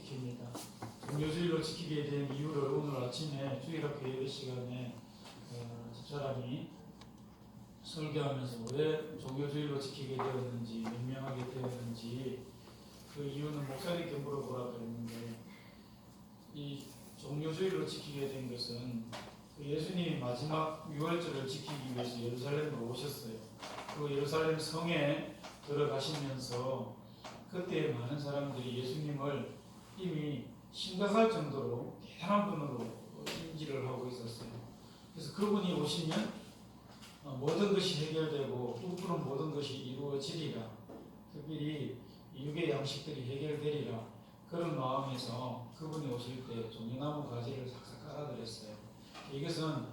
지킵니다. 종교주의로 지키게 된 이유를 오늘 아침에 주일학교 예배 시간에 집사람이 설교하면서 왜 종교주의로 지키게 되었는지, 명명하게 되었는지 그 이유는 목사님께 물어보라 그랬는데, 이 종교주의로 지키게 된 것은 예수님이 마지막 유월절을 지키기 위해서 예루살렘으로 오셨어요. 그 예루살렘 성에 들어가시면서 그때 많은 사람들이 예수님을 이미 심각할 정도로 대단한 분으로 인지를 하고 있었어요. 그래서 그분이 오시면 모든 것이 해결되고 꿈꾸는 모든 것이 이루어지리라, 특별히 육의 양식들이 해결되리라, 그런 마음에서 그분이 오실 때 종려나무 가지를 싹싹 깔아드렸어요. 이것은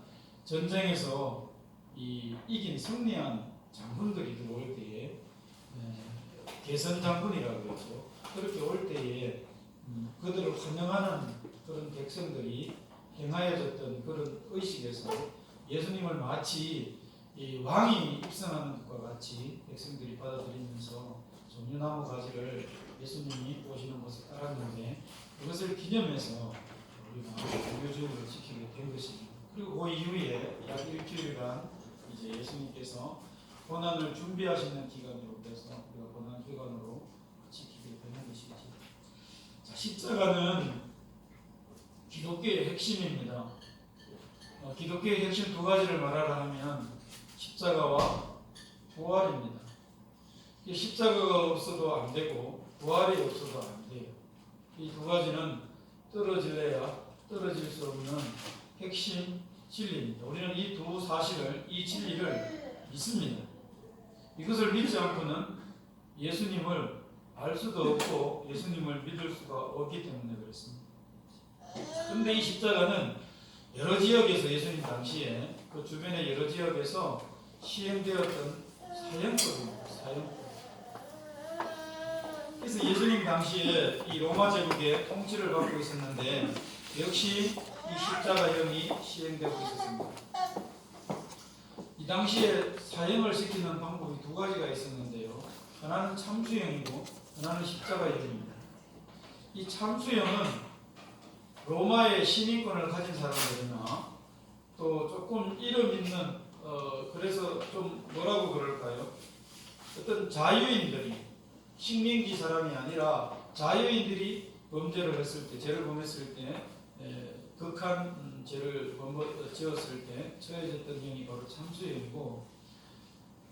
전쟁에서 이긴 승리한 장군들이 들어올 때에 개선 장군이라고 그러죠. 그렇게 올 때에 그들을 환영하는 그런 백성들이 행하여졌던 그런 의식에서 예수님을 마치 이 왕이 입성하는 것과 같이 백성들이 받아들이면서 종려나무 가지를 예수님이 오시는 곳에 깔았는데, 그것을 기념해서 우리가 종교주의를 지키게 된 것입니다. 그리고 그 이후에 약 일주일간 이제 예수님께서 고난을 준비하시는 기간으로 돼서 우리가 고난 기간으로 지키게 되는 것이죠. 자, 십자가는 기독교의 핵심입니다. 기독교의 핵심 두 가지를 말하라 하면 십자가와 부활입니다. 십자가가 없어도 안 되고 부활이 없어도 안 돼요. 이 두 가지는 떨어질래야 떨어질 수 없는 핵심 진리입니다. 우리는 이 두 사실을, 이 진리를 믿습니다. 이것을 믿지 않고는 예수님을 알 수도 없고 예수님을 믿을 수가 없기 때문에 그렇습니다. 그런데 이 십자가는 여러 지역에서, 예수님 당시에 그 주변의 여러 지역에서 시행되었던 사형법입니다. 사형법. 그래서 예수님 당시에 이 로마 제국의 통치를 받고 있었는데 역시 이 십자가형이 시행되고 있었습니다. 이 당시에 사형을 시키는 방법이 두 가지가 있었는데요. 하나는 참수형이고 하나는 십자가형입니다. 이 참수형은 로마의 시민권을 가진 사람들이나 또 조금 이름 있는 그래서 좀 뭐라고 그럴까요? 어떤 자유인들이, 식민지 사람이 아니라 자유인들이 범죄를 했을 때, 죄를 범했을 때, 극한 죄를 지었을 때 처해졌던 형이 바로 참수형이고,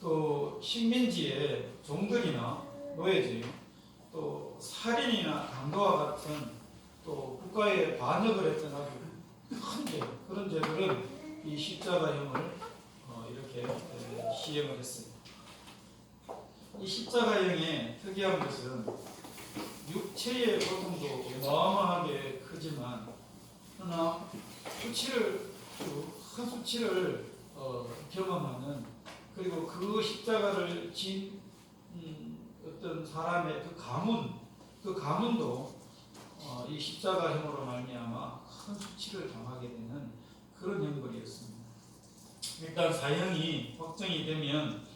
또 식민지의 종들이나 노예제요, 또 살인이나 강도와 같은 또 국가에 반역을 했던 아주 큰 죄, 그런 죄들은 이 십자가형을 이렇게 시행을 했습니다. 이 십자가형의 특이한 것은 육체의 고통도 어마어마하게 크지만 그러나 큰 수치를 경험하는, 그리고 그 십자가를 진 어떤 사람의 그 가문도 이 십자가형으로 말미암아 큰 수치를 당하게 되는 그런 형벌이었습니다. 일단 사형이 확정이 되면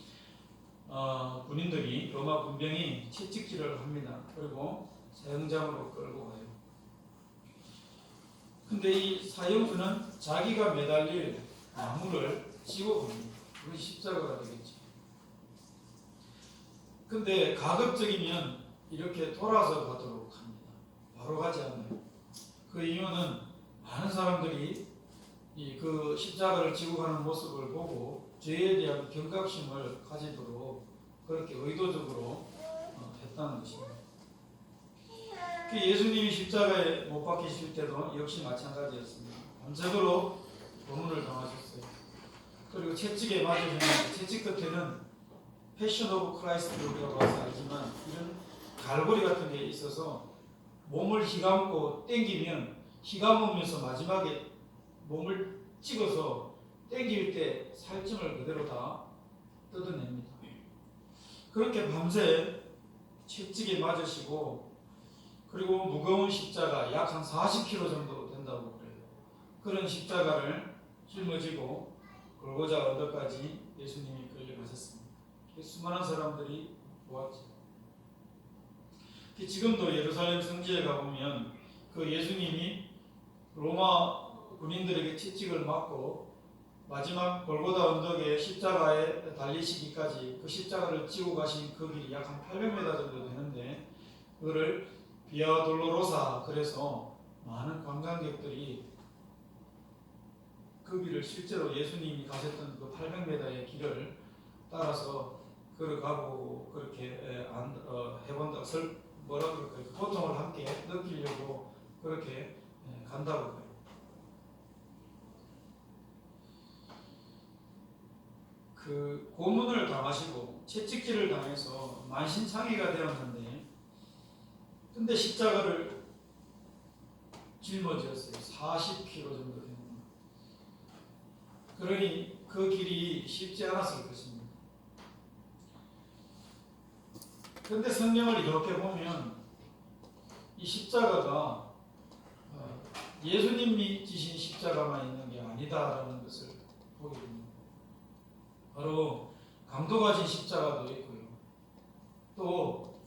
군인들이, 로마 군병이 채찍질을 합니다. 그리고 사형장으로 끌고 가요. 근데 이 사형수는 자기가 매달릴 나무를 지고 갑니다. 그것이 십자가가 되겠죠. 근데 가급적이면 이렇게 돌아서 가도록 합니다. 바로 가지 않아요. 그 이유는 많은 사람들이 그 십자가를 지고 가는 모습을 보고 죄에 대한 경각심을 가지도록 그렇게 의도적으로 했다는 것입니다. 예수님이 십자가에 못 박히실 때도 역시 마찬가지였습니다. 밤새도록 고문을 당하셨어요. 그리고 채찍에 맞으셨는데, 채찍 끝에는 패션 오브 크라이스트를 우리가 봐서 알지만 이런 갈고리 같은 게 있어서 몸을 휘감고 당기면, 휘감으면서 마지막에 몸을 찍어서 당길 때 살점을 그대로 다 뜯어냅니다. 그렇게 밤새 채찍에 맞으시고, 그리고 무거운 십자가, 약 한 40kg 정도 된다고 그래요. 그런 십자가를 짊어지고 골고자 언덕까지 예수님이 끌려가셨습니다. 수많은 사람들이 보았죠. 지금도 예루살렘 성지에 가보면 그 예수님이 로마 군인들에게 채찍을 맞고 마지막 골고다 언덕에 십자가에 달리시기까지 그 십자가를 지고 가신 그 길이 약 한 800m 정도 되는데 그거를 비아 돌로로사, 그래서 많은 관광객들이 그 길을 실제로 예수님이 가셨던 그 800m의 길을 따라서 걸어가고 그렇게 해본다. 뭐라 그럴까요? 고통을 함께 느끼려고 그렇게 간다고 해요. 그 고문을 당하시고 채찍질을 당해서 만신창이가 되었는데, 근데 십자가를 짊어졌어요. 40km 정도 되는. 그러니 그 길이 쉽지 않았을 것입니다. 그런데 성경을 이렇게 보면 이 십자가가 예수님이 지신 십자가만 있는 게 아니다라는 것을 보게 됩니다. 바로 강도가 진 십자가도 있고요. 또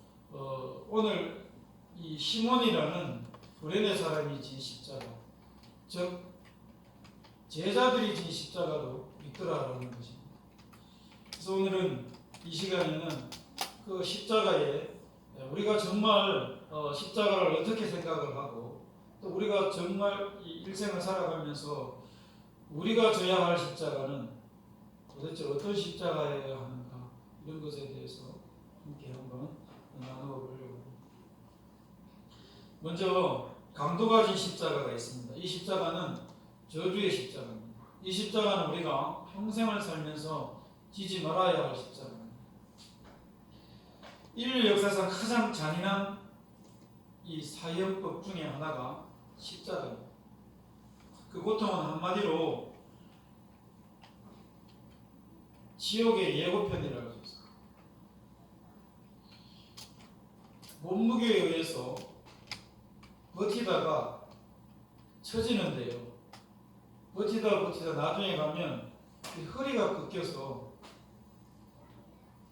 오늘 이 시몬이라는 구레네 사람이 진 십자가, 즉 제자들이 진 십자가도 있더라라는 것입니다. 그래서 오늘은 이 시간에는 그 십자가에 우리가 정말 십자가를 어떻게 생각을 하고, 또 우리가 정말 이 일생을 살아가면서 우리가 져야 할 십자가는 도대체 어떤 십자가여야 하는가, 이런 것에 대해서 함께 한번 나누어 보려고 합니다. 먼저 강도가 진 십자가가 있습니다. 이 십자가는 저주의 십자가입니다. 이 십자가는 우리가 평생을 살면서 지지 말아야 할 십자가입니다. 인류 역사상 가장 잔인한 이 사형법 중에 하나가 십자가입니다. 그 고통은 한마디로 지옥의 예고편이라고 할 수 있습니다. 몸무게에 의해서 버티다가 처지는데요. 버티다 나중에 가면 이 허리가 꺾여서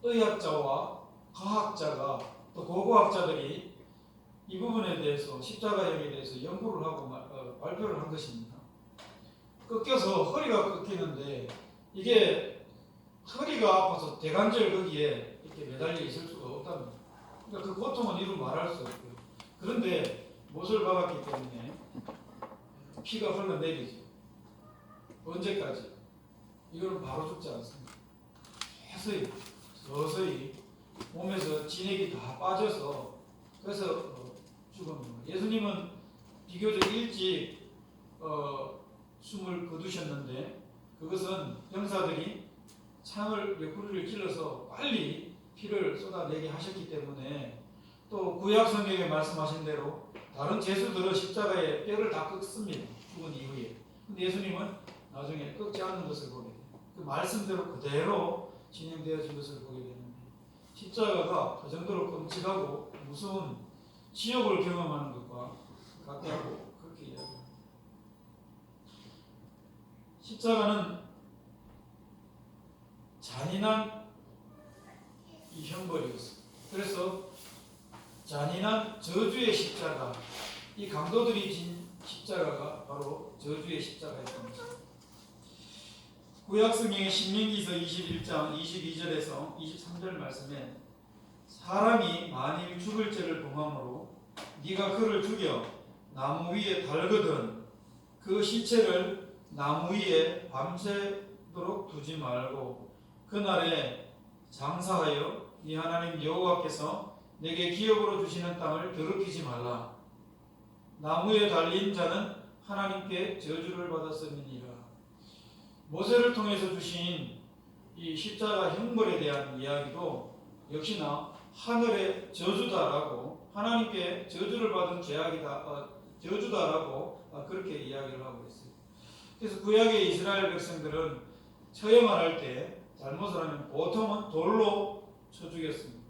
의학자와 과학자가 또 고고학자들이 이 부분에 대해서, 십자가형에 대해서 연구를 하고 발표를 한 것입니다. 꺾여서 허리가 꺾이는데 이게 허리가 아파서 대관절 거기에 이렇게 매달려 있을 수가 없답니다. 그러니까 그 고통은 이루 말할 수 없고요. 그런데 못을 박았기 때문에 피가 흘러내리죠. 언제까지? 이거는 바로 죽지 않습니다. 서서히 몸에서 진액이 다 빠져서, 그래서 죽습니다. 예수님은 비교적 일찍 숨을 거두셨는데, 그것은 병사들이 창을 옆구리를 찔러서 빨리 피를 쏟아내게 하셨기 때문에, 또 구약 성경에 말씀하신 대로 다른 제수들은 십자가에 뼈를 다 꺾습니다. 죽은 이후에. 근데 예수님은 나중에 꺾지 않는 것을 보게 돼요. 그 말씀대로 그대로 진행되어진 것을 보게 되는데, 십자가가 그 정도로 끔찍하고 무서운 지옥을 경험하는 것과 같다고 그렇게 이야기합니다. 십자가는 잔인한 이 형벌이었습니다. 그래서 잔인한 저주의 십자가, 이 강도들이 진 십자가가 바로 저주의 십자가였던 것입니다. 구약 성경의 신명기서 21장 22절에서 23절 말씀에 사람이 만일 죽을 죄를 범함으로 네가 그를 죽여 나무 위에 달거든 그 시체를 나무 위에 밤새도록 두지 말고 그날에 장사하여 네 하나님 여호와께서 내게 기업으로 주시는 땅을 더럽히지 말라. 나무에 달린 자는 하나님께 저주를 받았음이니라. 모세를 통해서 주신 이 십자가 형벌에 대한 이야기도 역시나 하늘의 저주다라고, 하나님께 저주를 받은 죄악이다, 저주다라고 그렇게 이야기를 하고 있어요. 그래서 구약의 이스라엘 백성들은 처형을 할 때 잘못을 하면 보통은 돌로 쳐 죽였습니다.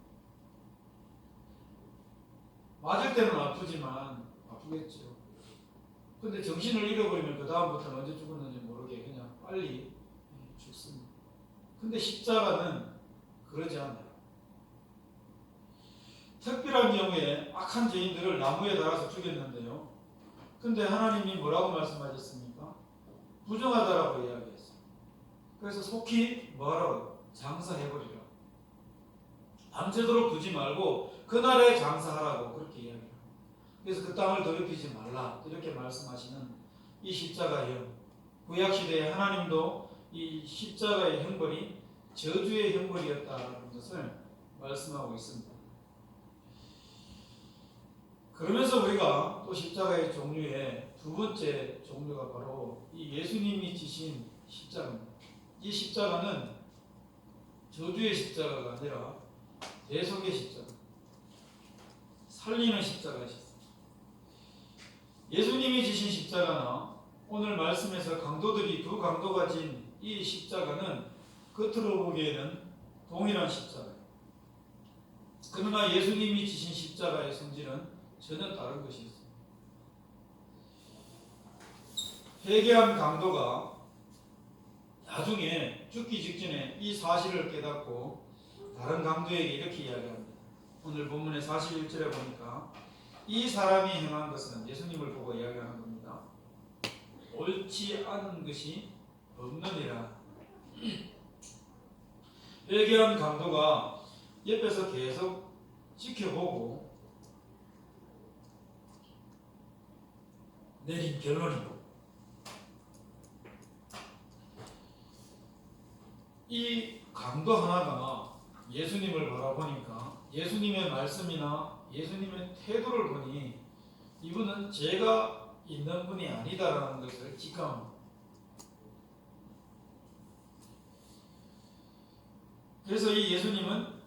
맞을 때는 아프지만 아프겠죠. 근데 정신을 잃어버리면 그 다음부터는 언제 죽었는지 모르게 그냥 빨리 죽습니다. 근데 십자가는 그러지 않아요. 특별한 경우에 악한 죄인들을 나무에 달아서 죽였는데요. 근데 하나님이 뭐라고 말씀하셨습니까? 부정하다라고 이야기했어요. 그래서 속히 뭐하라고? 장사해버리라. 밤새도록 두지 말고 그날에 장사하라고 그렇게 이야기해요. 그래서 그 땅을 더럽히지 말라 이렇게 말씀하시는 이 십자가예요. 구약시대에 하나님도 이 십자가의 형벌이 저주의 형벌이었다는 것을 말씀하고 있습니다. 그러면서 우리가 또 십자가의 종류의 두 번째 종류가 바로 이 예수님이 지신 십자가입니다. 이 십자가는 저주의 십자가가 아니라 대속의 십자가, 살리는 십자가이셨습니다. 예수님이 지신 십자가나 오늘 말씀에서 강도들이 두 강도가 진 이 십자가는 겉으로 보기에는 동일한 십자가예요. 그러나 예수님이 지신 십자가의 성질은 전혀 다른 것이었습니다. 회개한 강도가 나중에 죽기 직전에 이 사실을 깨닫고 다른 강도에게 이렇게 이야기합니다. 오늘 본문의 41절에 보니까 이 사람이 행한 것은 예수님을 보고 이야기하는 겁니다. 옳지 않은 것이 없느니라. 회개한 강도가 옆에서 계속 지켜보고 내린 결론이고, 이 강도 하나가 예수님을 바라보니까 예수님의 말씀이나 예수님의 태도를 보니 이분은 죄가 있는 분이 아니다라는 것을 직감합니다. 그래서 이 예수님은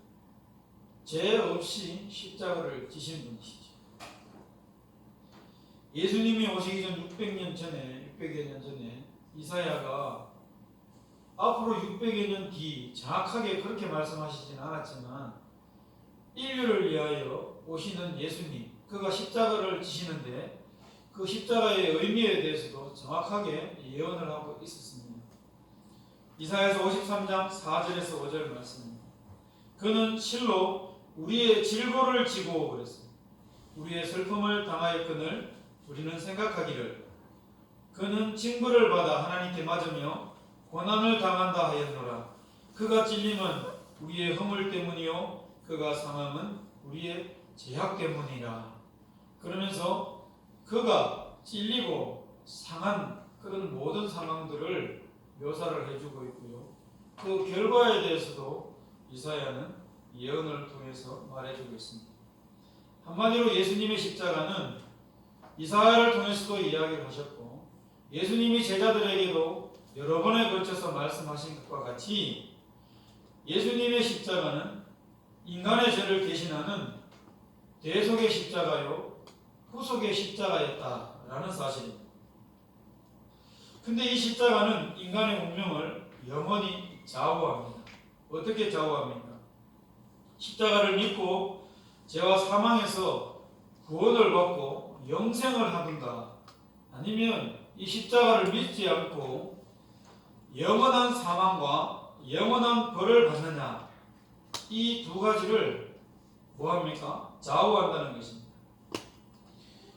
죄 없이 십자가를 지신 분이시죠. 예수님이 오시기 전 600년 전에, 600여 년 전에 이사야가 앞으로 600여 년 뒤 정확하게 그렇게 말씀하시진 않았지만 인류를 위하여 오시는 예수님, 그가 십자가를 지시는데 그 십자가의 의미에 대해서도 정확하게 예언을 하고 있었습니다. 이사야서 53장 4절에서 5절 말씀입니다. 그는 실로 우리의 질고를 지고 그랬습니다. 우리의 슬픔을 당하였거늘 우리는 생각하기를 그는 징벌을 받아 하나님께 맞으며 고난을 당한다 하였노라. 그가 찔림은 우리의 허물 때문이요 그가 상함은 우리의 죄악 때문이라. 그러면서 그가 찔리고 상한 그런 모든 상황들을 묘사를 해주고 있고요. 그 결과에 대해서도 이사야는 예언을 통해서 말해주고 있습니다. 한마디로 예수님의 십자가는 이사야를 통해서도 이야기를 하셨고 예수님이 제자들에게도 여러 번에 걸쳐서 말씀하신 것과 같이 예수님의 십자가는 인간의 죄를 대신하는 대속의 십자가요 후속의 십자가였다라는 사실입니다. 근데 이 십자가는 인간의 운명을 영원히 좌우합니다. 어떻게 좌우합니까? 십자가를 믿고 죄와 사망에서 구원을 받고 영생을 하든가 아니면 이 십자가를 믿지 않고 영원한 사망과 영원한 벌을 받느냐, 이 두 가지를 뭐합니까? 좌우한다는 것입니다.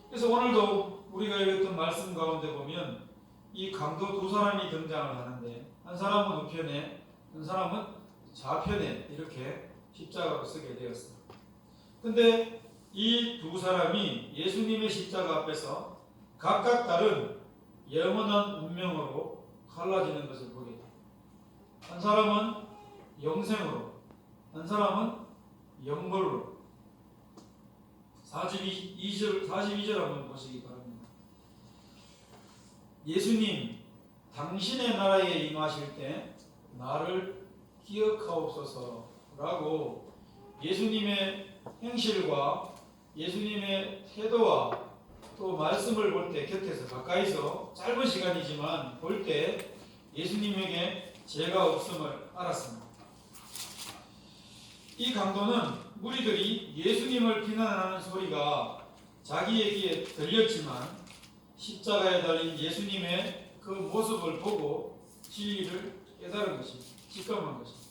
그래서 오늘도 우리가 읽었던 말씀 가운데 보면 이 강도 두 사람이 등장을 하는데 한 사람은 우편에 한 사람은 좌편에 이렇게 십자가로 쓰게 되었습니다. 근데 이 두 사람이 예수님의 십자가 앞에서 각각 다른 영원한 운명으로 갈라지는 것을 보게 됩니다. 한 사람은 영생으로, 한 사람은 영벌로. 42절 한번 보시기 바랍니다. 예수님, 당신의 나라에 임하실 때 나를 기억하옵소서라고 예수님의 행실과 예수님의 태도와 또 말씀을 볼 때 곁에서 가까이서 짧은 시간이지만 볼 때 예수님에게 죄가 없음을 알았습니다. 이 강도는 무리들이 예수님을 비난하는 소리가 자기의 귀에 들렸지만 십자가에 달린 예수님의 그 모습을 보고 진리를 깨달은 것입니다. 직감한 것입니다.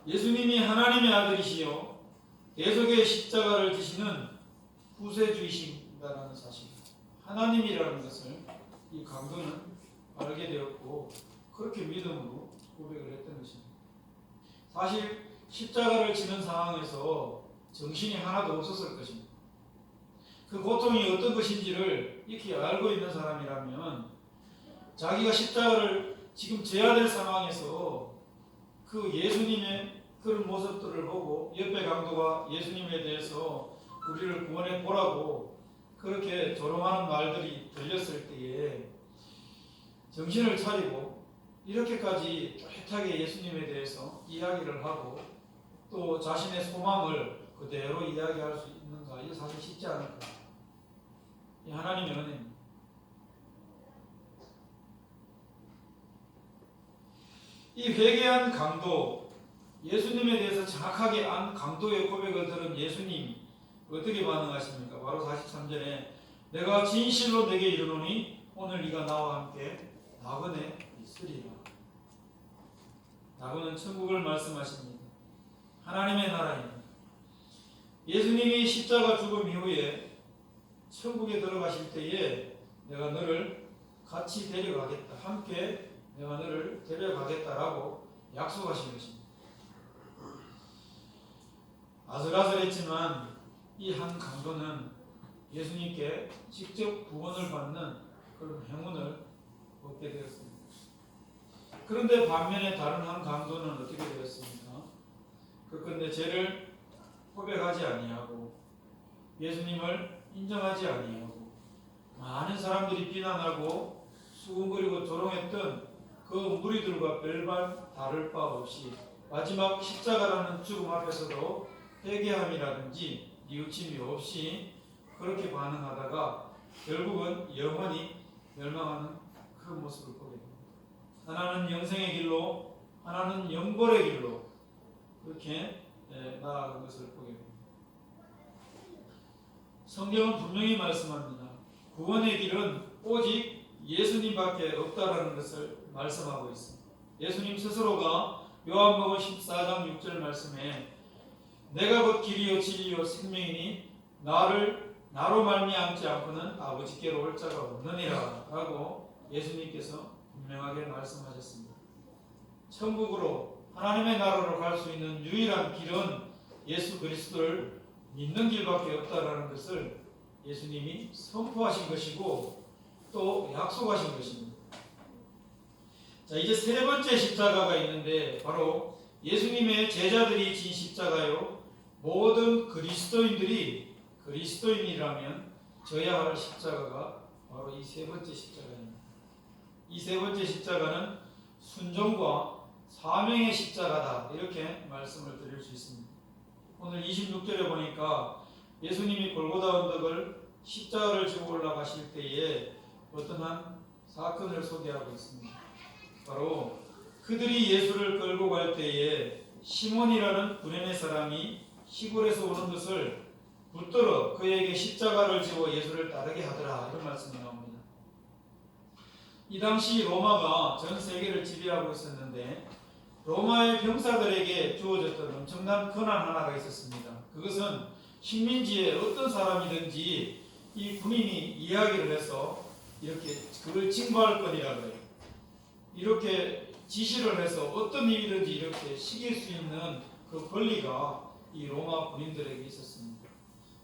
예수님이 하나님의 아들이시요 대속의 십자가를 지시는 구세주이신다라는 사실, 하나님이라는 것을 이 강도는 알게 되었고 그렇게 믿음으로 고백을 했던 것입니다. 사실 십자가를 지는 상황에서 정신이 하나도 없었을 것입니다. 그 고통이 어떤 것인지를 익히 알고 있는 사람이라면 자기가 십자가를 지금 져야 될 상황에서 그 예수님의 그런 모습들을 보고 옆에 강도가 예수님에 대해서 우리를 구원해 보라고 그렇게 조롱하는 말들이 들렸을 때에 정신을 차리고 이렇게까지 뚜렷하게 예수님에 대해서 이야기를 하고 또 자신의 소망을 그대로 이야기할 수 있는가, 이거 사실 쉽지 않을 거예요. 이 하나님의 은혜입니다. 이 회개한 강도, 예수님에 대해서 정확하게 안 강도의 고백을 들은 예수님이 어떻게 반응하십니까? 바로 43절에 내가 진실로 내게 이르노니 오늘 네가 나와 함께 낙원에 있으리라. 낙원은 천국을 말씀하십니다. 하나님의 나라입니다. 예수님이 십자가 죽음 이후에 천국에 들어가실 때에 내가 너를 같이 데려가겠다, 함께 내가 너를 데려가겠다라고 약속하신 것입니다. 아슬아슬했지만 이 한 강도는 예수님께 직접 구원을 받는 그런 행운을 얻게 되었습니다. 그런데 반면에 다른 한 강도는 어떻게 되었습니까? 그런데 죄를 고백하지 아니하고 예수님을 인정하지 아니하고 많은 사람들이 비난하고 수군거리고 조롱했던 그 무리들과 별반 다를 바 없이 마지막 십자가라는 죽음 앞에서도 회개함이라든지 뉘우침이 없이 그렇게 반응하다가 결국은 영원히 멸망하는 그 모습을 보게 됩니다. 하나는 영생의 길로, 하나는 영벌의 길로 그렇게 나아간 것을 보게 됩니다. 성경은 분명히 말씀합니다. 구원의 길은 오직 예수님밖에 없다라는 것을 말씀하고 있습니다. 예수님 스스로가 요한복음 14장 6절 말씀에 내가 곧 길이요 진리요 생명이니 나로 말미암지 않고는 아버지께로 올 자가 없느니라 라고 예수님께서 분명하게 말씀하셨습니다. 천국으로 하나님의 나라로 갈 수 있는 유일한 길은 예수 그리스도를 믿는 길밖에 없다라는 것을 예수님이 선포하신 것이고 또 약속하신 것입니다. 자, 이제 세 번째 십자가가 있는데 바로 예수님의 제자들이 진 십자가요. 모든 그리스도인들이 그리스도인이라면 져야 할 십자가가 바로 이 세 번째 십자가입니다. 이 세 번째 십자가는 순종과 사명의 십자가다, 이렇게 말씀을 드릴 수 있습니다. 오늘 26절에 보니까 예수님이 골고다 언덕을 십자가를 지고 올라가실 때에 어떠한 사건을 소개하고 있습니다. 바로 그들이 예수를 끌고 갈 때에 시몬이라는 구레네 사람이 시골에서 오는 것을 붙들어 그에게 십자가를 지고 예수를 따르게 하더라, 이런 말씀이 나옵니다. 이 당시 로마가 전 세계를 지배하고 있었는데 로마의 병사들에게 주어졌던 엄청난 권한 하나가 있었습니다. 그것은 식민지에 어떤 사람이든지 이 군인이 이야기를 해서 이렇게 그걸 징벌할 거리라고 해요. 이렇게 지시를 해서 어떤 일이든지 이렇게 시킬 수 있는 그 권리가 이 로마 군인들에게 있었습니다.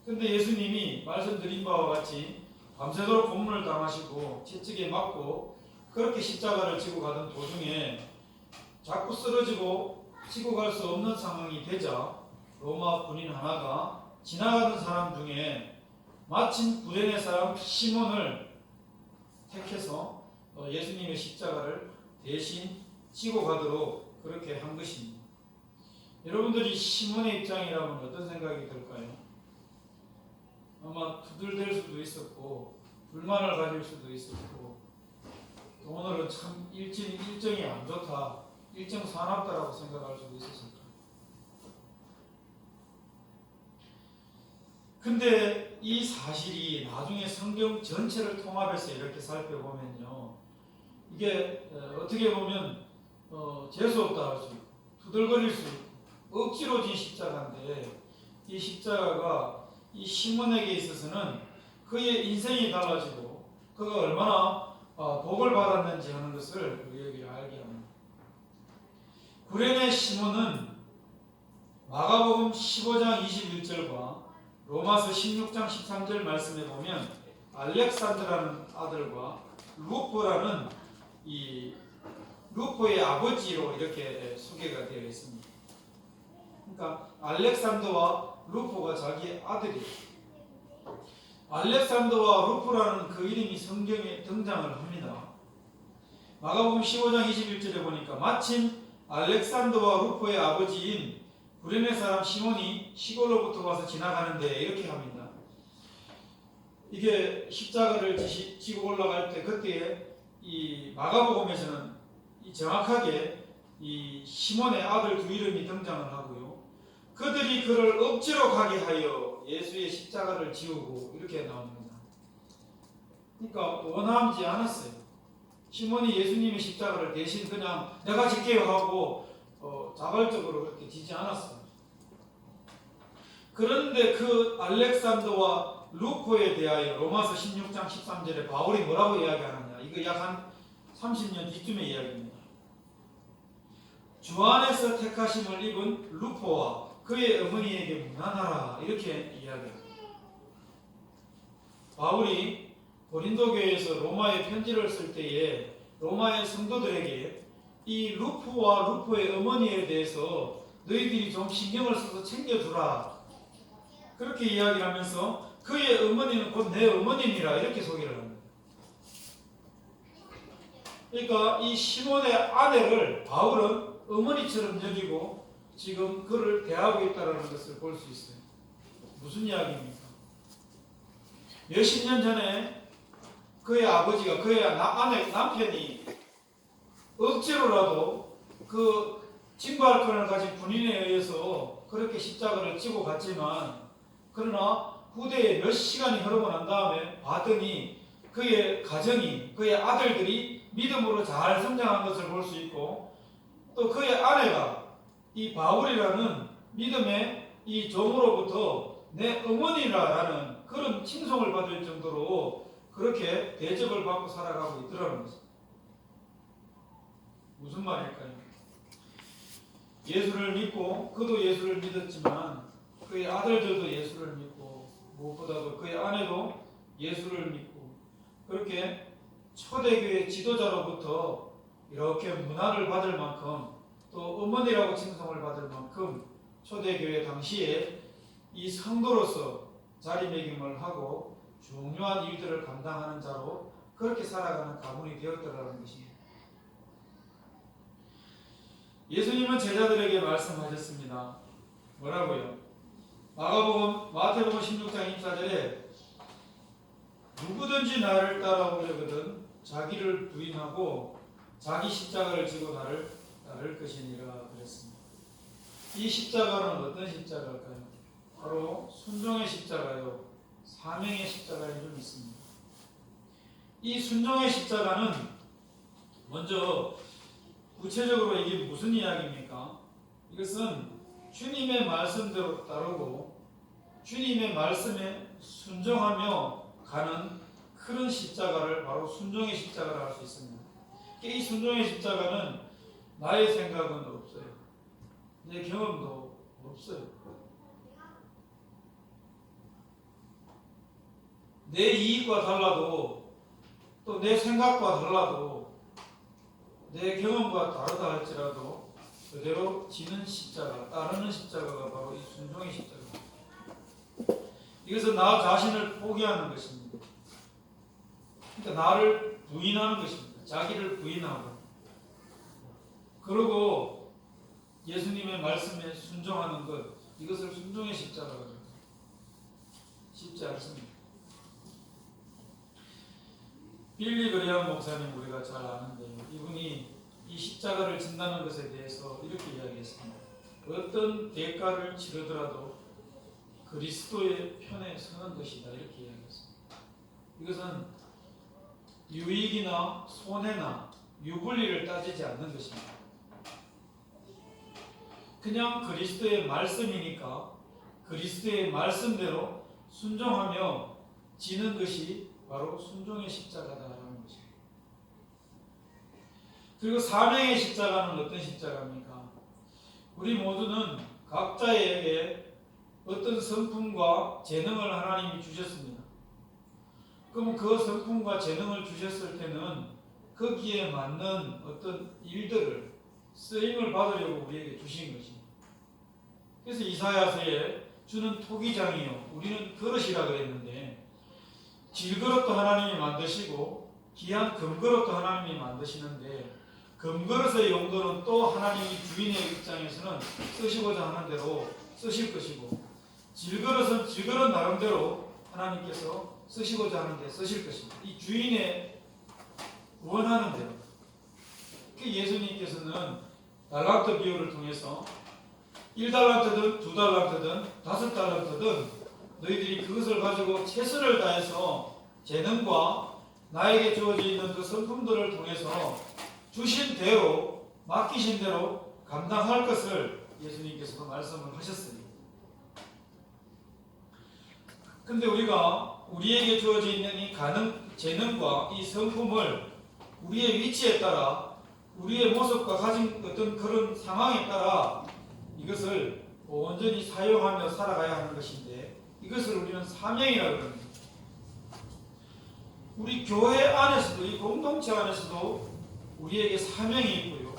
그런데 예수님이 말씀드린 바와 같이 밤새도록 고문을 당하시고 채찍에 맞고 그렇게 십자가를 지고 가던 도중에 자꾸 쓰러지고 지고 갈 수 없는 상황이 되자 로마 군인 하나가 지나가던 사람 중에 마침 구레네 사람 시몬을 택해서 예수님의 십자가를 대신 지고 가도록 그렇게 한 것입니다. 여러분들이 시몬의 입장이라면 어떤 생각이 들까요? 아마 두들댈 수도 있었고 불만을 가질 수도 있었고 또 오늘은 참 일정이 안 좋다, 일정 사납다라고 생각할 수도 있었을 거예요. 근데 이 사실이 나중에 성경 전체를 통합해서 이렇게 살펴보면요, 이게 어떻게 보면 재수없다 할 수 있고 두들거릴 수 있고 억지로 진 십자가인데 이 십자가가 이 시몬에게 있어서는 그의 인생이 달라지고 그가 얼마나 복을 받았는지 하는 것을 우리에게 알게 합니다. 구레네 시몬은 마가복음 15장 21절과 로마서 16장 13절 말씀에 보면 알렉산드라는 아들과 루포라는 이 루포의 아버지로 이렇게 소개가 되어 있습니다. 그러니까 알렉산더와 루포가 자기 아들이에요. 알렉산더와 루포라는 그 이름이 성경에 등장을 합니다. 마가복음 15장 21절에 보니까 마침 알렉산더와 루포의 아버지인 구레네 사람 시몬이 시골로부터 와서 지나가는데 이렇게 합니다. 이게 십자가를 지고 올라갈 때 그때에 이 마가복음에서는 정확하게 이 시몬의 아들 두 이름이 등장을 하고요. 그들이 그를 억지로 가게 하여 예수의 십자가를 지우고 이렇게 나옵니다. 그러니까 원하지 않았어요. 시몬이 예수님의 십자가를 대신 그냥 내가 짓게요 하고 자발적으로 그렇게 지지 않았어요. 그런데 그 알렉산더와 루포에 대하여 로마서 16장 13절에 바울이 뭐라고 이야기하느냐. 이거 약 한 30년 뒤쯤의 이야기입니다. 주 안에서 택하심을 입은 루포와 그의 어머니에게 문안하라 이렇게 이야기합니다. 바울이 고린도 교회에서 로마에 편지를 쓸 때에 로마의 성도들에게 이 루포와 루포의 어머니에 대해서 너희들이 좀 신경을 써서 챙겨주라 그렇게 이야기를 하면서 그의 어머니는 곧 내 어머니니라 이렇게 소개를 합니다. 그러니까 이 시몬의 아내를 바울은 어머니처럼 여기고 지금 그를 대하고 있다는 것을 볼 수 있어요. 무슨 이야기입니까? 몇십 년 전에 그의 아버지가 그의 남편이 억지로라도 그 징발권을 가진 군인에 의해서 그렇게 십자가를 지고 갔지만 그러나 후대에 몇 시간이 흐르고 난 다음에 봤더니 그의 가정이 그의 아들들이 믿음으로 잘 성장한 것을 볼 수 있고 또 그의 아내가 이 바울이라는 믿음의 이 종으로부터 내 어머니라는 그런 칭송을 받을 정도로 그렇게 대접을 받고 살아가고 있더라는 것입니다. 무슨 말일까요? 예수를 믿고 그도 예수를 믿었지만 그의 아들들도 예수를 믿고 무엇보다도 그의 아내도 예수를 믿고 그렇게 초대교회 지도자로부터 이렇게 문안을 받을 만큼 또 어머니라고 칭송을 받을 만큼 초대교회 당시에 이 성도로서 자리매김을 하고 중요한 일들을 감당하는 자로 그렇게 살아가는 가문이 되었더라는 것입니다. 예수님은 제자들에게 말씀하셨습니다. 뭐라고요? 마태복음 16장 24절에 누구든지 나를 따라오려거든 자기를 부인하고 자기 십자가를 지고 나를 따를 것이니라 그랬습니다. 이 십자가는 어떤 십자가일까요? 바로 순종의 십자가요, 사명의 십자가인 줄 믿습니다. 이 순종의 십자가는 먼저 구체적으로 이게 무슨 이야기입니까? 이것은 주님의 말씀대로 따르고 주님의 말씀에 순종하며 가는 그런 십자가를 바로 순종의 십자가라 할 수 있습니다. 이 순종의 십자가는 나의 생각은 없어요. 내 경험도 없어요. 내 이익과 달라도 또 내 생각과 달라도 내 경험과 다르다 할지라도 그대로 지는 십자가, 따르는 십자가가 바로 이 순종의 십자가입니다. 이것은 나 자신을 포기하는 것입니다. 그러니까 나를 부인하는 것입니다. 자기를 부인하고 그리고 예수님의 말씀에 순종하는 것, 이것을 순종의 십자가라고 합니다. 쉽지 않습니다. 빌리 그레이엄 목사님 우리가 잘 아는데요. 이분이 이 십자가를 진다는 것에 대해서 이렇게 이야기했습니다. 어떤 대가를 치르더라도 그리스도의 편에 서는 것이다 이렇게 이야기했습니다. 이것은 유익이나 손해나 유불리를 따지지 않는 것입니다. 그냥 그리스도의 말씀이니까 그리스도의 말씀대로 순종하며 지는 것이 바로 순종의 십자가다라는 것입니다. 그리고 사명의 십자가는 어떤 십자가입니까? 우리 모두는 각자에게 어떤 성품과 재능을 하나님이 주셨습니다. 그럼 그 성품과 재능을 주셨을 때는 거기에 맞는 어떤 일들을 쓰임을 받으려고 우리에게 주신 것입니다. 그래서 이사야서에 주는 토기장이요 우리는 그릇이라 그랬는데 질그릇도 하나님이 만드시고 귀한 금그릇도 하나님이 만드시는데 금그릇의 용도는 또 하나님이 주인의 입장에서는 쓰시고자 하는 대로 쓰실 것이고 질그릇은 질그릇 나름대로 하나님께서 쓰시고자 하는데 쓰실 것입니다. 이 주인의 원하는 대로. 예수님께서는 달란트 비유를 통해서 1달란트든 2달란트든 5달란트든 너희들이 그것을 가지고 최선을 다해서 재능과 나에게 주어져 있는 그 성품들을 통해서 주신 대로 맡기신 대로 감당할 것을 예수님께서도 말씀을 하셨습니다. 근데 우리가 우리에게 주어져 있는 이 재능과 이 성품을 우리의 위치에 따라 우리의 모습과 가진 어떤 그런 상황에 따라 이것을 온전히 사용하며 살아가야 하는 것인데 이것을 우리는 사명이라고 합니다. 우리 교회 안에서도 이 공동체 안에서도 우리에게 사명이 있고요.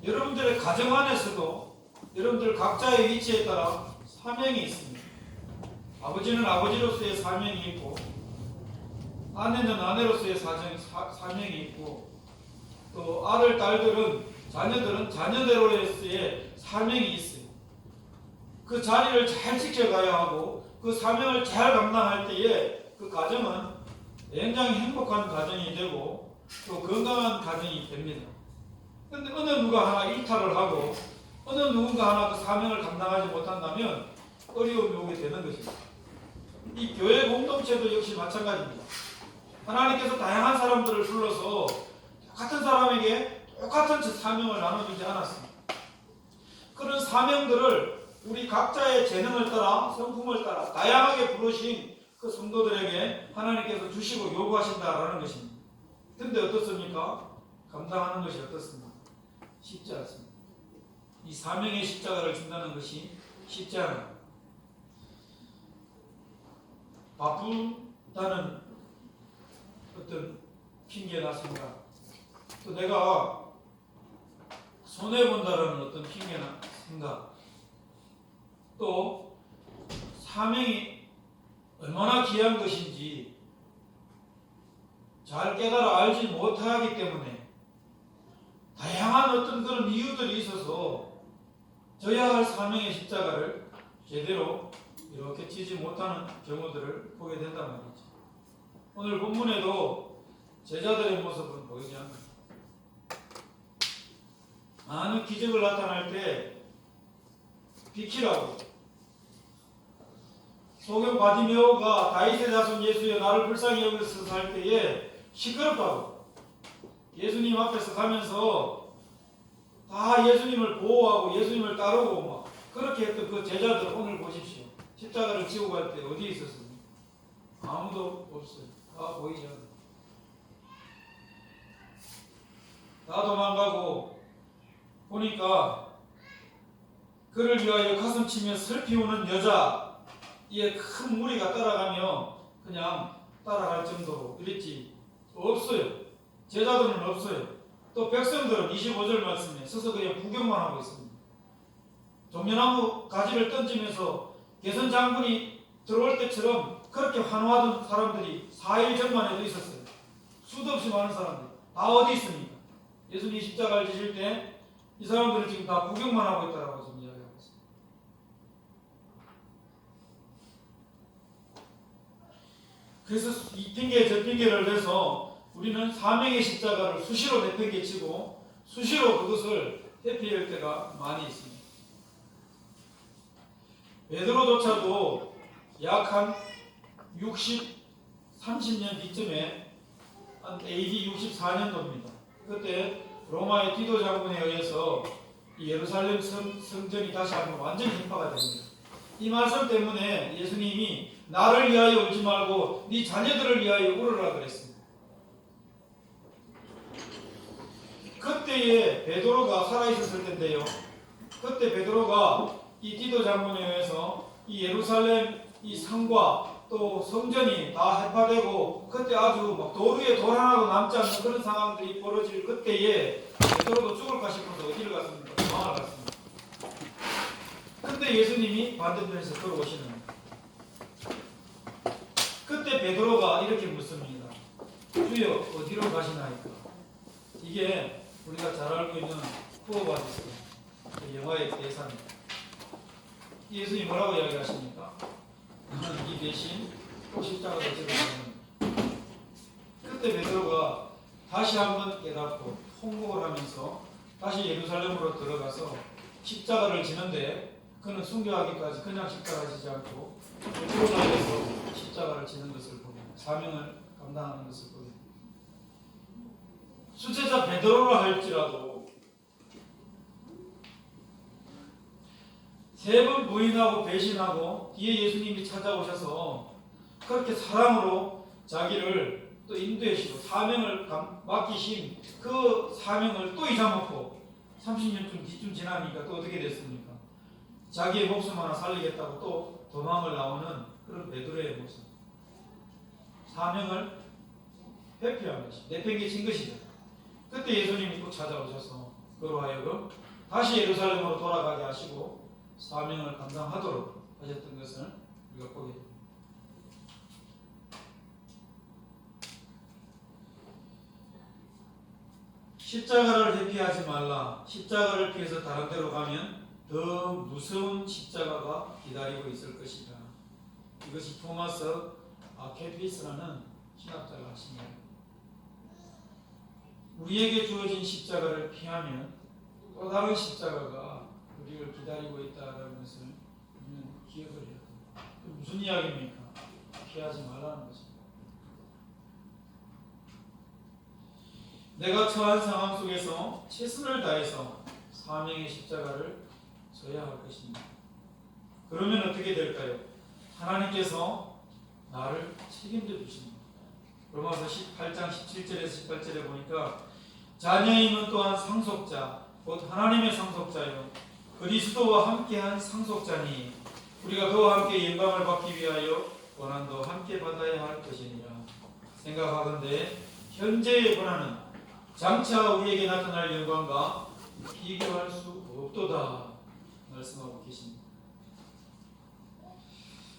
여러분들의 가정 안에서도 여러분들 각자의 위치에 따라 사명이 있습니다. 아버지는 아버지로서의 사명이 있고 아내는 아내로서의 사명이 있고 또 아들, 딸들은 자녀들은 자녀대로의 사명이 있어요. 그 자리를 잘 지켜가야 하고 그 사명을 잘 감당할 때에 그 가정은 굉장히 행복한 가정이 되고 또 건강한 가정이 됩니다. 그런데 어느 누가 하나 일탈을 하고 어느 누군가 하나 그 사명을 감당하지 못한다면 어려움이 오게 되는 것입니다. 이 교회 공동체도 역시 마찬가지입니다. 하나님께서 다양한 사람들을 불러서 같은 사람에게 똑같은 사명을 나눠주지 않았습니다. 그런 사명들을 우리 각자의 재능을 따라 성품을 따라 다양하게 부르신 그 성도들에게 하나님께서 주시고 요구하신다라는 것입니다. 그런데 어떻습니까? 감당하는 것이 어떻습니까? 쉽지 않습니다. 이 사명의 십자가를 준다는 것이 쉽지 않아요. 바쁘다는 어떤 핑계나 생각 또 내가 손해본다라는 어떤 핑계나 생각 또 사명이 얼마나 귀한 것인지 잘 깨달아 알지 못하기 때문에 다양한 어떤 그런 이유들이 있어서 져야 할 사명의 십자가를 제대로 이렇게 지지 못하는 경우들을 보게 된단 말이죠. 오늘 본문에도 제자들의 모습은 보이지 않습니다. 많은 기적을 나타날 때 비키라고 소경 바디메오가 다윗의 자손 예수여 나를 불쌍히 여기소서 할 때에 시끄럽다고 예수님 앞에서 가면서 다 예수님을 보호하고 예수님을 따르고 막 그렇게 했던 그 제자들 오늘 보십시오. 십자가를 지고 갈 때 어디에 있었습니까? 아무도 없어요. 다 보이지 않아요. 다 도망가고 보니까 그를 위하여 가슴치며 슬피 우는 여자의 큰 무리가 따라가며 그냥 따라갈 정도로 그랬지 없어요. 제자들은 없어요. 또 백성들은 25절 말씀에 서서 그냥 구경만 하고 있습니다. 종려나무 가지를 던지면서 개선 장군이 들어올 때처럼 그렇게 환호하던 사람들이 4일 전만 해도 있었어요. 수도 없이 많은 사람들. 다 어디 있습니까? 예수님이 십자가를 지실 때 이 사람들은 지금 다 구경만 하고 있다라고 지금 이야기하고 있습니다. 그래서 이 핑계 저 핑계를 대서 우리는 사명의 십자가를 수시로 내팽개치고 수시로 그것을 회피할 때가 많이 있습니다. 베드로조차도 약 한 30년 뒤쯤에 한 AD 64년도입니다. 그때 로마의 디도 장군에 의해서 이 예루살렘 성전이 다시 한번 완전히 힘파가 됩니다. 이 말씀 때문에 예수님이 나를 위하여 울지 말고 네 자녀들을 위하여 울으라 그랬습니다. 그때에 베드로가 살아있었을 텐데요. 그때 베드로가 이 디도 장군에 의해서 이 예루살렘 이 성과 또 성전이 다 해파되고 그때 아주 막 돌 위에 돌 하나도 남지 않는 그런 상황들이 벌어질 그때에 베드로도 죽을까 싶어서 어디를 갔습니까? 도망을 갔습니다. 근데 예수님이 반대편에서 걸어오시는 거예요. 그때 베드로가 이렇게 묻습니다. 주여 어디로 가시나이까? 이게 우리가 잘 알고 있는 푸어바디스 영화의 대사입니다. 예수님이 뭐라고 이야기하십니까? 나는 이 대신 또 십자가를 지러 가는. 그때 베드로가 다시 한번 깨닫고 통곡을 하면서 다시 예루살렘으로 들어가서 십자가를 지는데 그는 순교하기까지 그냥 십자가 지지 않고 주로 날려서 십자가를 지는 것을 보고 사명을 감당하는 것을 보고 수제자 베드로라 할지라도 3번 부인하고 배신하고 뒤에 예수님이 찾아오셔서 그렇게 사랑으로 자기를 또 인도하시고 사명을 맡기신 그 사명을 또 잊어먹고 30년쯤 뒤쯤 지나니까 또 어떻게 됐습니까? 자기의 목숨 하나 살리겠다고 또 도망을 나오는 그런 베드로의 모습. 사명을 회피한 것이 내팽개친 것이죠. 그때 예수님이 또 찾아오셔서 그로 하여금 다시 예루살렘으로 돌아가게 하시고 사명을 감당하도록 하셨던 것을 우리가 보게 됩니다. 십자가를 회피하지 말라. 십자가를 피해서 다른 데로 가면 더 무서운 십자가가 기다리고 있을 것이다. 이것이 토마스 아케피스라는 신학자가 하신 말. 우리에게 주어진 십자가를 피하면 또 다른 십자가가 우리를 기다리고 있다는 것을 우리는 기억을 해야 됩니다. 무슨 이야기입니까? 피하지 말라는 것입니다. 내가 처한 상황 속에서 최선을 다해서 사명의 십자가를 져야 할 것입니다. 그러면 어떻게 될까요? 하나님께서 나를 책임져 주십니다. 로마서 18장 17절에서 18절에 보니까 자녀임은 또한 상속자 곧 하나님의 상속자요 그리스도와 함께한 상속자니 우리가 그와 함께 영광을 받기 위하여 고난도 함께 받아야 할 것이니라. 생각하건대 현재의 고난은 장차 우리에게 나타날 영광과 비교할 수 없도다 말씀하고 계십니다.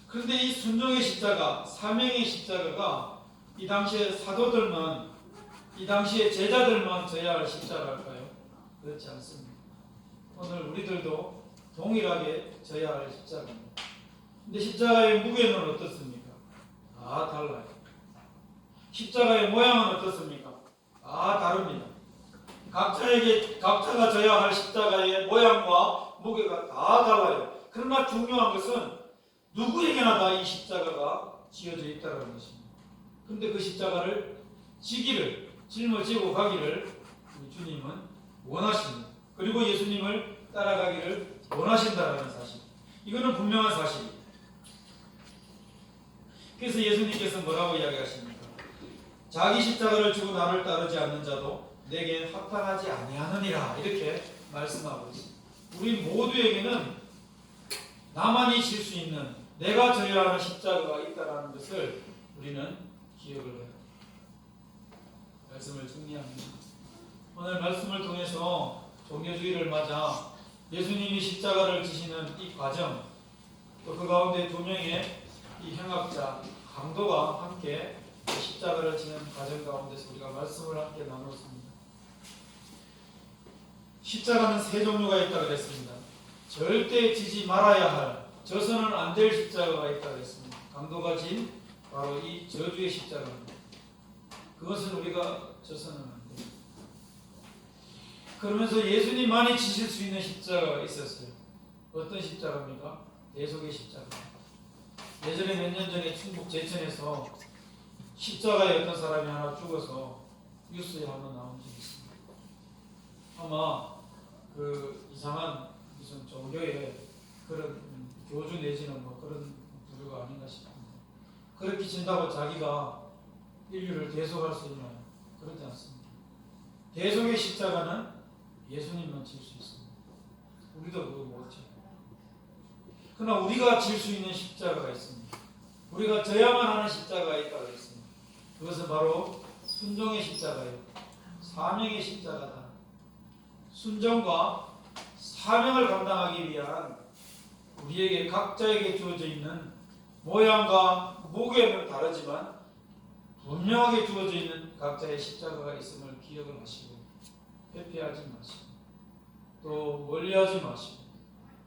그런데 이 순종의 십자가, 사명의 십자가가 이 당시에 사도들만, 이 당시에 제자들만 져야 할 십자가일까요? 그렇지 않습니다. 오늘 우리들도 동일하게 져야 할 십자가입니다. 근데 십자가의 무게는 어떻습니까? 다 달라요. 십자가의 모양은 어떻습니까? 다 다릅니다. 각자가 져야 할 십자가의 모양과 무게가 다 달라요. 그러나 중요한 것은 누구에게나 다 이 십자가가 지어져 있다는 것입니다. 그런데 그 십자가를 짊어지고 가기를 주님은 원하십니다. 그리고 예수님을 따라가기를 원하신다는 사실. 이거는 분명한 사실입니다. 그래서 예수님께서 뭐라고 이야기하십니까? 자기 십자가를 지고 나를 따르지 않는 자도 내게 합당하지 아니하느니라 이렇게 말씀하고 있습니다. 우리 모두에게는 나만이 질 수 있는 내가 져야 하는 십자가가 있다는 것을 우리는 기억을 해야 합니다. 말씀을 정리합니다. 오늘 말씀을 통해서 종교주의를 맞아 예수님이 십자가를 지시는 이 과정 또 그 가운데 2명의 이 행악자 강도가 함께 십자가를 지는 과정 가운데서 우리가 말씀을 함께 나눴습니다. 십자가는 3 종류가 있다고 했습니다. 절대 지지 말아야 할, 져서는 안 될 십자가가 있다고 했습니다. 강도가 진 바로 이 저주의 십자가입니다. 그것은 우리가 져서는 안 됩니다. 그러면서 예수님만이 지실 수 있는 십자가가 있었어요. 어떤 십자가입니까? 대속의 십자가. 예전에 몇 년 전에 충북 제천에서 십자가에 어떤 사람이 하나 죽어서 뉴스에 한번 나온 적이 있습니다. 아마 그 이상한 무슨 종교의 그런 교주 내지는 뭐 그런 부류가 아닌가 싶습니다. 그렇게 친다고 자기가 인류를 대속할 수 있나요? 그렇지 않습니다. 대속의 십자가는 예수님만 질 수 있습니다. 우리도 그거 못죠. 그러나 우리가 질 수 있는 십자가가 있습니다. 우리가 져야만 하는 십자가가 있다고 했습니다. 그것은 바로 순종의 십자가예요. 사명의 십자가다. 순종과 사명을 감당하기 위한 우리에게 각자에게 주어져 있는 모양과 무게는 다르지만 분명하게 주어져 있는 각자의 십자가가 있음을 기억을 하시고 회피하지 마시고 또 멀리하지 마시고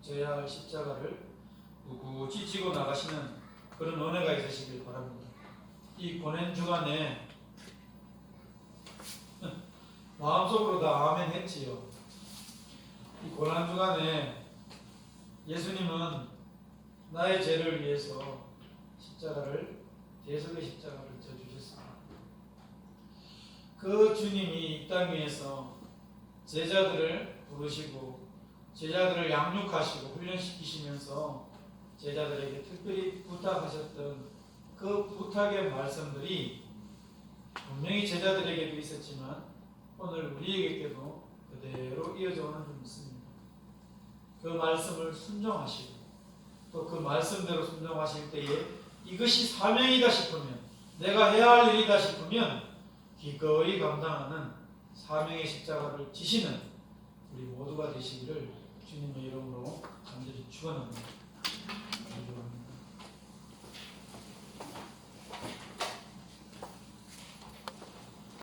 져야 할 십자가를 굳이 지고 나가시는 그런 은혜가 있으시길 바랍니다. 이 고난 주간에 마음속으로 다 아멘 했지요. 이 고난 주간에 예수님은 나의 죄를 위해서 십자가를 대속의 십자가를 져주셨습니다. 그 주님이 이 땅 위에서 제자들을 부르시고 제자들을 양육하시고 훈련시키시면서 제자들에게 특별히 부탁하셨던 그 부탁의 말씀들이 분명히 제자들에게도 있었지만 오늘 우리에게도 그대로 이어져 오는 줄 믿습니다. 그 말씀을 순종하시고 또 그 말씀대로 순종하실 때에 이것이 사명이다 싶으면 내가 해야 할 일이다 싶으면 기꺼이 감당하는 사명의 십자가를 지시는 우리 모두가 되시기를 주님의 이름으로 간절히 축원합니다.